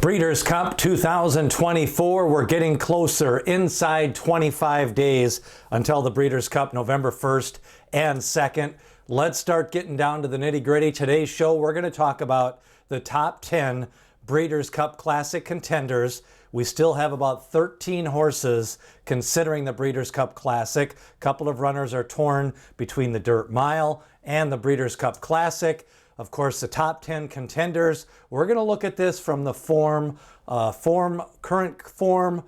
Breeders' Cup 2024, we're getting closer, inside 25 days until the Breeders' Cup, November 1st and 2nd. Let's start getting down to the nitty-gritty. Today's show, we're going to talk about the top 10 Breeders' Cup Classic contenders. We still have about 13 horses considering the Breeders' Cup Classic. A couple of runners are torn between the Dirt Mile and the Breeders' Cup Classic. Of course, the top 10 contenders. We're going to look at this from the current form,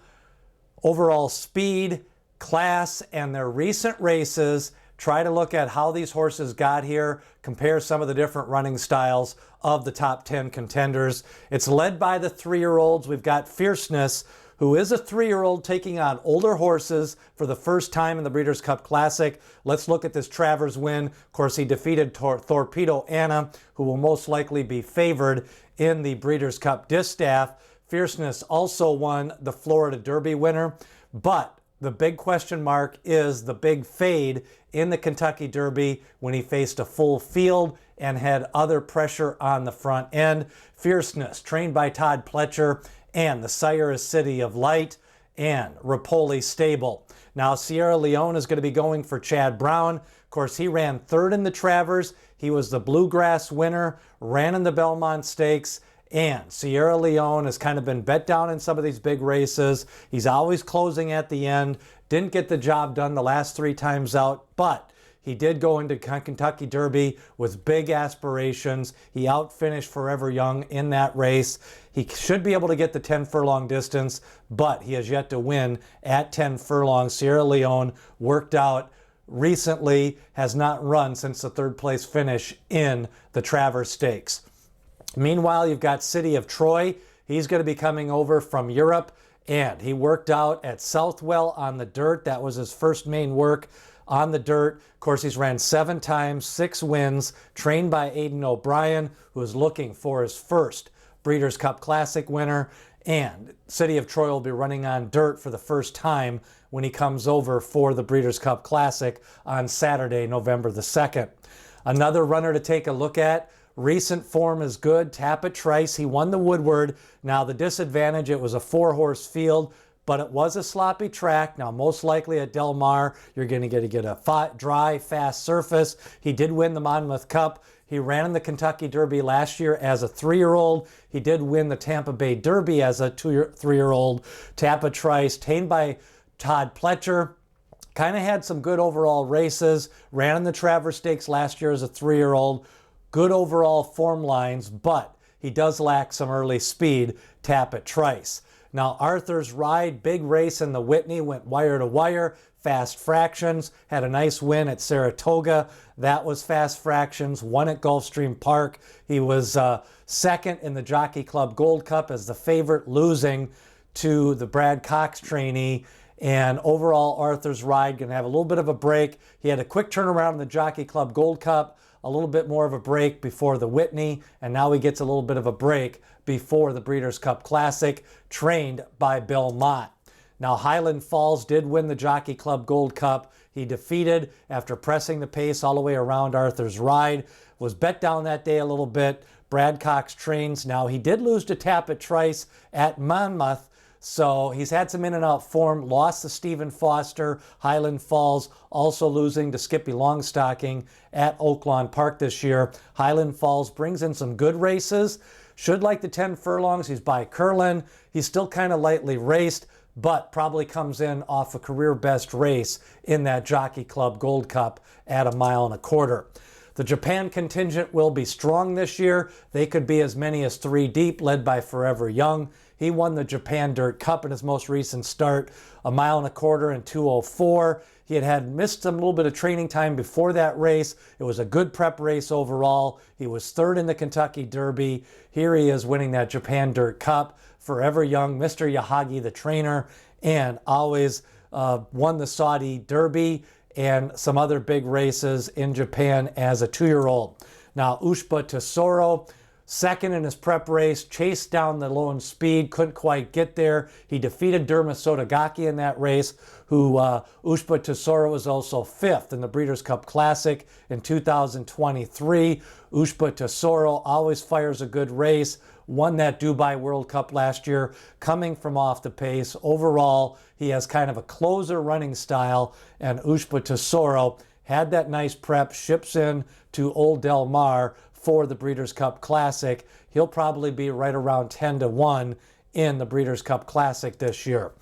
overall speed, class, and their recent races. Try to look at how these horses got here, compare some of the different running styles of the top 10 contenders. It's led by the 3-year-olds. We've got Fierceness, who is a 3-year-old taking on older horses for the first time in the Breeders' Cup Classic. Let's look at this Travers win. Of course, he defeated Torpedo Anna, who will most likely be favored in the Breeders' Cup Distaff. Fierceness also won the Florida Derby winner, but the big question mark is the big fade in the Kentucky Derby when he faced a full field and had other pressure on the front end. Fierceness, trained by Todd Pletcher, and the sire is City of Light and Rapoli Stable. Now, Sierra Leone is going to be going for Chad Brown. Of course, he ran third in the Travers. He was the Bluegrass winner, ran in the Belmont Stakes, and Sierra Leone has kind of been bet down in some of these big races. He's always closing at the end. Didn't get the job done the last 3 times out, but he did go into Kentucky Derby with big aspirations. He outfinished Forever Young in that race. He should be able to get the 10 furlong distance, but he has yet to win at 10 furlongs. Sierra Leone worked out recently, has not run since the 3rd place finish in the Travers Stakes. Meanwhile, you've got City of Troy. He's going to be coming over from Europe, and he worked out at Southwell on the dirt. That was his first main work on the dirt. Of course, he's ran 7 times, 6 wins, trained by Aidan O'Brien, who is looking for his first Breeders' Cup Classic winner. And City of Troy will be running on dirt for the first time when he comes over for the Breeders' Cup Classic on Saturday, November the 2nd. Another runner to take a look at. Recent form is good. Tapit Trice, he won the Woodward. Now, the disadvantage, it was a 4-horse field, but it was a sloppy track. Now, most likely at Del Mar, you're going to get a dry, fast surface. He did win the Monmouth Cup. He ran in the Kentucky Derby last year as a 3-year-old. He did win the Tampa Bay Derby as a 3-year-old. Tapit Trice, tamed by Todd Pletcher. Kind of had some good overall races. Ran in the Travers Stakes last year as a 3-year-old. Good overall form lines, but he does lack some early speed, Tapit Trice. Now, Arthur's Ride, big race in the Whitney, went wire to wire, fast fractions, had a nice win at Saratoga. That was fast fractions, won at Gulfstream Park. He was second in the Jockey Club Gold Cup as the favorite, losing to the Brad Cox trainee. And overall, Arthur's Ride going to have a little bit of a break. He had a quick turnaround in the Jockey Club Gold Cup, a little bit more of a break before the Whitney, and now he gets a little bit of a break before the Breeders' Cup Classic, trained by Belmont. Now, Highland Falls did win the Jockey Club Gold Cup. He defeated, after pressing the pace all the way around Arthur's Ride, was bet down that day a little bit. Brad Cox trains. Now, he did lose to Tapit Trice at Monmouth, so he's had some in and out form. Lost to Stephen Foster, Highland Falls, also losing to Skippy Longstocking at Oaklawn Park this year. Highland Falls brings in some good races. Should like the 10 furlongs. He's by Curlin. He's still kind of lightly raced, but probably comes in off a career best race in that Jockey Club Gold Cup at 1.25 miles. The Japan contingent will be strong this year. They could be as many as 3 deep, led by Forever Young. He won the Japan Dirt Cup in his most recent start, 1.25 miles in 2:04. He had missed a little bit of training time before that race. It was a good prep race overall. He was 3rd in the Kentucky Derby. Here he is winning that Japan Dirt Cup. Forever Young, Mr. Yahagi, the trainer, and always won the Saudi Derby and some other big races in Japan as a 2-year-old. Now, Ushba Tesoro, Second in his prep race, chased down the lone speed, couldn't quite get there. He defeated Derma Sagaki in that race, who Ushba Tesoro was also fifth in the Breeders' Cup Classic in 2023. Ushba Tesoro always fires a good race, won that Dubai World Cup last year, coming from off the pace. Overall, he has kind of a closer running style, and Ushba Tesoro had that nice prep, ships in to Old Del Mar for the Breeders' Cup Classic. He'll probably be right around 10-1 in the Breeders' Cup Classic this year.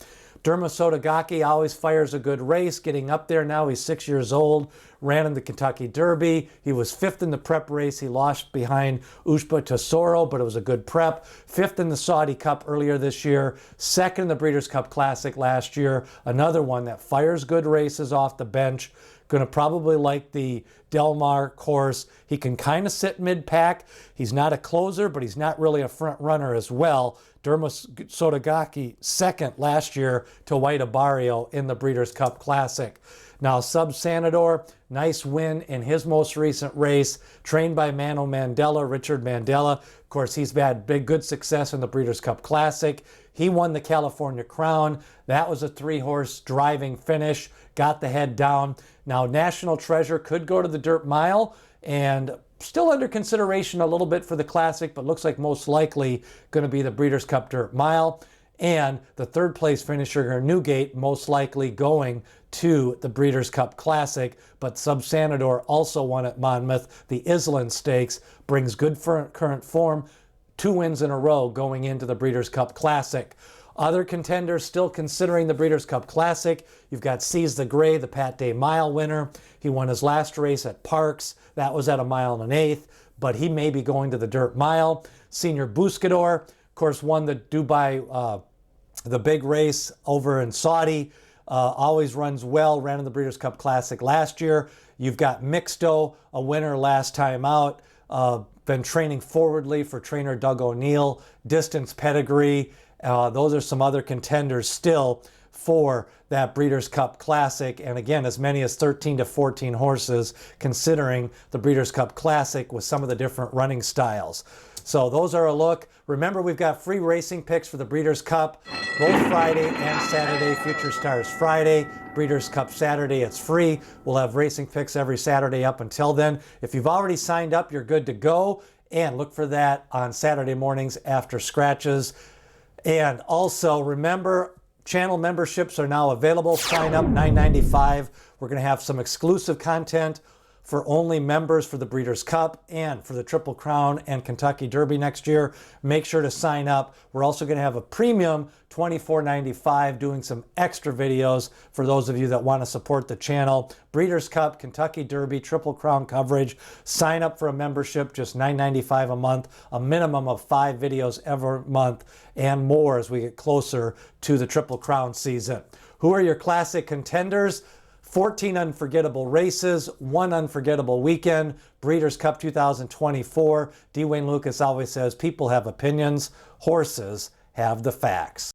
Derma Sagaki always fires a good race, getting up there now. He's 6 years old, ran in the Kentucky Derby. He was fifth in the prep race. He lost behind Ushba Tesoro, but it was a good prep. Fifth in the Saudi Cup earlier this year. Second in the Breeders' Cup Classic last year. Another one that fires good races off the bench. Going to probably like the Del Mar course. He can kind of sit mid-pack. He's not a closer, but he's not really a front runner as well. Derma Sagaki second last year to White Barrio in the Breeders' Cup Classic. Now, Sub Sanador, nice win in his most recent race, trained by Mano Mandela, Richard Mandela. Of course, he's had good success in the Breeders' Cup Classic. He won the California Crown. That was a three-horse driving finish, got the head down. Now, National Treasure could go to the Dirt Mile, and still under consideration a little bit for the Classic, but looks like most likely going to be the Breeders' Cup Dirt Mile. And the third place finisher, Newgate, most likely going to the Breeders' Cup Classic. But Sub Sanador also won at Monmouth. The Island Stakes brings good current form. 2 wins in a row going into the Breeders' Cup Classic. Other contenders still considering the Breeders' Cup Classic. You've got Seize the Gray, the Pat Day Mile winner. He won his last race at Parks. That was at 1 1/8, but he may be going to the Dirt Mile. Senior Buscador, of course, won the Dubai, the big race over in Saudi. Always runs well, ran in the Breeders' Cup Classic last year. You've got Mixto, a winner last time out. Been training forwardly for trainer Doug O'Neill. Distance pedigree. Those are some other contenders still for that Breeders' Cup Classic. And again, as many as 13 to 14 horses considering the Breeders' Cup Classic with some of the different running styles. So those are a look. Remember, we've got free racing picks for the Breeders' Cup both Friday and Saturday. Future Stars Friday, Breeders' Cup Saturday, it's free. We'll have racing picks every Saturday up until then. If you've already signed up, you're good to go. And look for that on Saturday mornings after scratches. And also remember, channel memberships are now available. Sign up, $9.95. We're going to have some exclusive content for only members for the Breeders' Cup and for the Triple Crown and Kentucky Derby next year. Make sure to sign up. We're also going to have a premium $24.95 doing some extra videos for those of you that want to support the channel. Breeders' Cup, Kentucky Derby, Triple Crown coverage. Sign up for a membership, just $9.95 a month, a minimum of 5 videos every month and more as we get closer to the Triple Crown season. Who are your classic contenders? 14 unforgettable races, 1 unforgettable weekend. Breeders' Cup 2024. D. Wayne Lucas always says, people have opinions, horses have the facts.